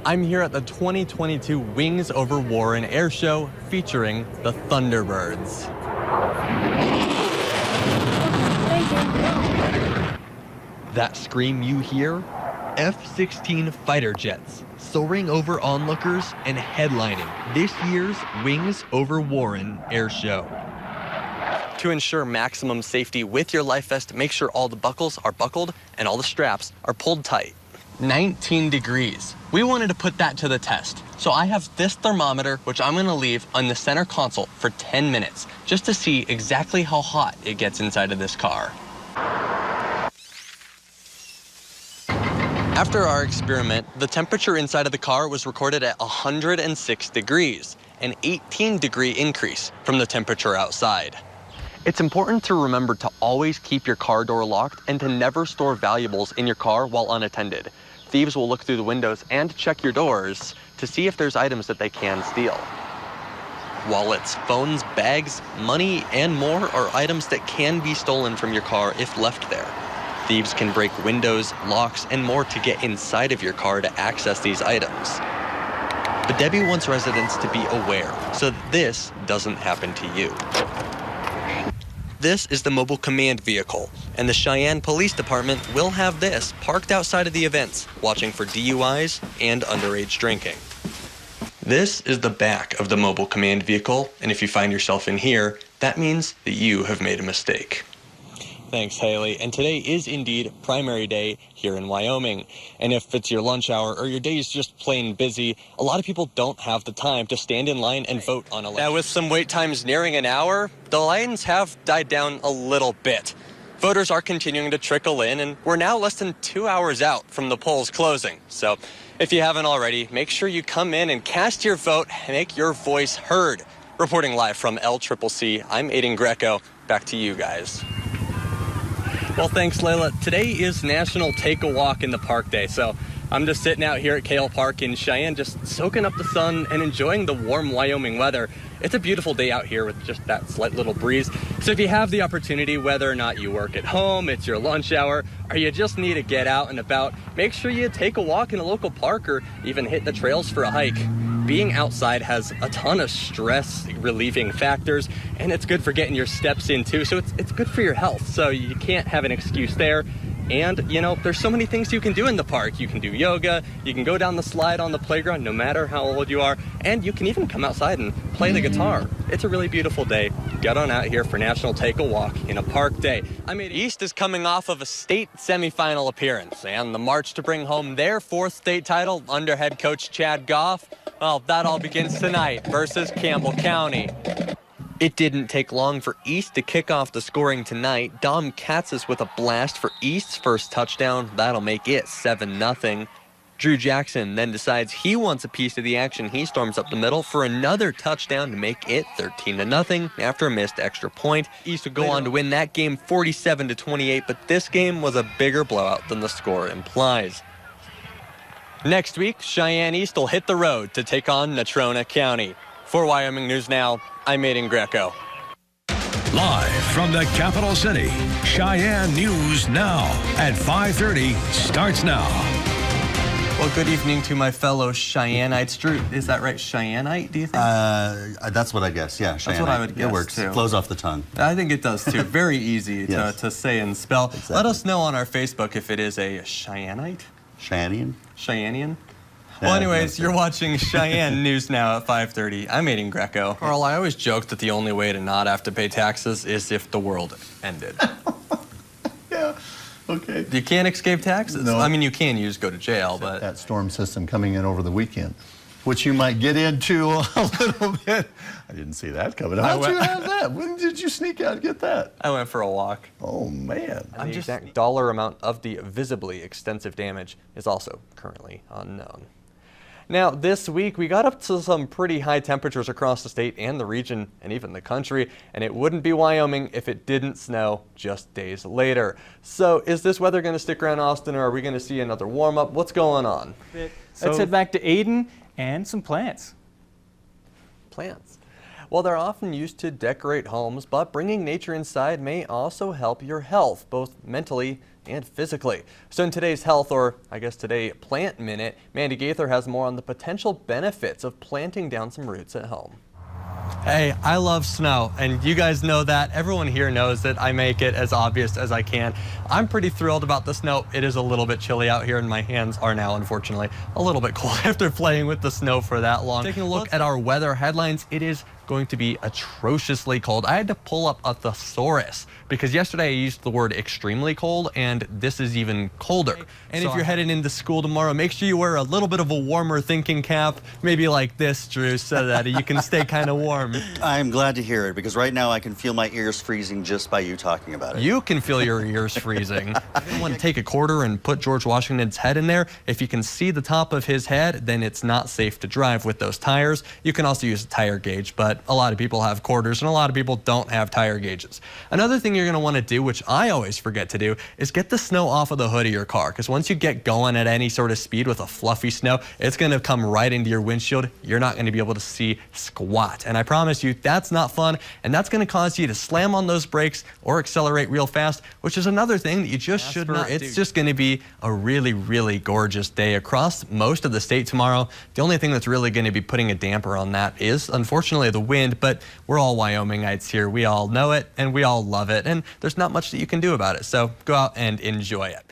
I'm here at the 2022 Wings Over Warren Air Show featuring the Thunderbirds. Thank you. That scream you hear? F-16 fighter jets soaring over onlookers and headlining this year's Wings Over Warren Air Show. To ensure maximum safety with your life vest, make sure all the buckles are buckled and all the straps are pulled tight. 19 degrees. We wanted to put that to the test. So I have this thermometer, which I'm gonna leave on the center console for 10 minutes, just to see exactly how hot it gets inside of this car. After our experiment, the temperature inside of the car was recorded at 106 degrees, an 18-degree increase from the temperature outside. It's important to remember to always keep your car door locked and to never store valuables in your car while unattended. Thieves will look through the windows and check your doors to see if there's items that they can steal. Wallets, phones, bags, money, and more are items that can be stolen from your car if left there. Thieves can break windows, locks, and more to get inside of your car to access these items. But Debbie wants residents to be aware so that this doesn't happen to you. This is the mobile command vehicle, and the Cheyenne Police Department will have this parked outside of the events, watching for DUIs and underage drinking. This is the back of the mobile command vehicle, and if you find yourself in here, that means that you have made a mistake. Thanks, Haley. And today is indeed primary day here in Wyoming. And if it's your lunch hour or your day is just plain busy, a lot of people don't have the time to stand in line and vote on election. Now, with some wait times nearing an hour, the lines have died down a little bit. Voters are continuing to trickle in, and we're now less than 2 hours out from the polls closing. So if you haven't already, make sure you come in and cast your vote and make your voice heard. Reporting live from LCCC, I'm Aiden Greco. Back to you guys. Well, thanks, Layla. Today is National Take a Walk in the Park Day, so I'm just sitting out here at Kale Park in Cheyenne, just soaking up the sun and enjoying the warm Wyoming weather. It's a beautiful day out here with just that slight little breeze. So if you have the opportunity, whether or not you work at home, it's your lunch hour, or you just need to get out and about, make sure you take a walk in a local park or even hit the trails for a hike. Being outside has a ton of stress relieving factors, and it's good for getting your steps in too, so it's good for your health. So you can't have an excuse there. And, you know, there's so many things you can do in the park. You can do yoga, you can go down the slide on the playground no matter how old you are, and you can even come outside and play the guitar. It's a really beautiful day. Get on out here for National Take a Walk in a Park Day. East is coming off of a state semifinal appearance, and the march to bring home their fourth state title under head coach Chad Goff, well, that all begins tonight versus Campbell County. It didn't take long for East to kick off the scoring tonight. Dom Katzis with a blast for East's first touchdown. That'll make it 7-0. Drew Jackson then decides he wants a piece of the action. He storms up the middle for another touchdown to make it 13-0 after a missed extra point. East would go on to win that game 47-28, but this game was a bigger blowout than the score implies. Next week, Cheyenne East will hit the road to take on Natrona County. For Wyoming News Now, I'm Aiden Greco. Live from the capital city, Cheyenne News Now at 5:30 starts now. Well, good evening to my fellow Cheyennites. Drew, is that right, Cheyenneite, do you think? That's what I guess, yeah. Cheyenneite. That's what I would guess, it works. too. It flows off the tongue. I think it does, too. Very easy Yes. to say and spell. Exactly. Let us know on our Facebook if it is a Cheyennite? Cheyennian? Cheyennian? Well, anyways, you're watching Cheyenne News Now at 5:30. I'm Aiden Greco. Carl, I always joke that the only way to not have to pay taxes is if the world ended. Yeah, okay. You can't escape taxes. No. I mean, you can. You just go to jail, but... That storm system coming in over the weekend, which you might get into a little bit. I didn't see that coming. How'd you have that? When did you sneak out and get that? I went for a walk. Oh, man. The exact dollar amount of the visibly extensive damage is also currently unknown. Now, this week, we got up to some pretty high temperatures across the state and the region and even the country, and it wouldn't be Wyoming if it didn't snow just days later. So is this weather going to stick around Austin, or are we going to see another warm-up? What's going on? Let's head back to Aiden and some plants. Plants. Well, they're often used to decorate homes, but bringing nature inside may also help your health, both mentally and physically. So in today's health, or I guess today Plant Minute, Mandy Gaither has more on the potential benefits of planting down some roots at home. Hey, I love snow, and you guys know that. Everyone here knows that I make it as obvious as I can. I'm pretty thrilled about the snow. It is a little bit chilly out here, and my hands are now, unfortunately, a little bit cold after playing with the snow for that long. Taking a look at our weather headlines, it is going to be atrociously cold. I had to pull up a thesaurus because yesterday I used the word extremely cold, and this is even colder. And if you're heading into school tomorrow, make sure you wear a little bit of a warmer thinking cap, maybe like this, Drew, so that you can stay kind of warm. I'm glad to hear it because right now I can feel my ears freezing just by you talking about it. You can feel your ears freezing. I didn't want to take a quarter and put George Washington's head in there. If you can see the top of his head, then it's not safe to drive with those tires. You can also use a tire gauge, but a lot of people have quarters and a lot of people don't have tire gauges. Another thing you're going to want to do, which I always forget to do, is get the snow off of the hood of your car, because once you get going at any sort of speed with a fluffy snow, it's going to come right into your windshield. You're not going to be able to see squat. And I promise you, that's not fun, and that's going to cause you to slam on those brakes or accelerate real fast, which is another thing that you just should not do. It's just going to be a really, really gorgeous day across most of the state tomorrow. The only thing that's really going to be putting a damper on that is, unfortunately, the wind, but we're all Wyomingites here. We all know it, and we all love it, and there's not much that you can do about it, so go out and enjoy it.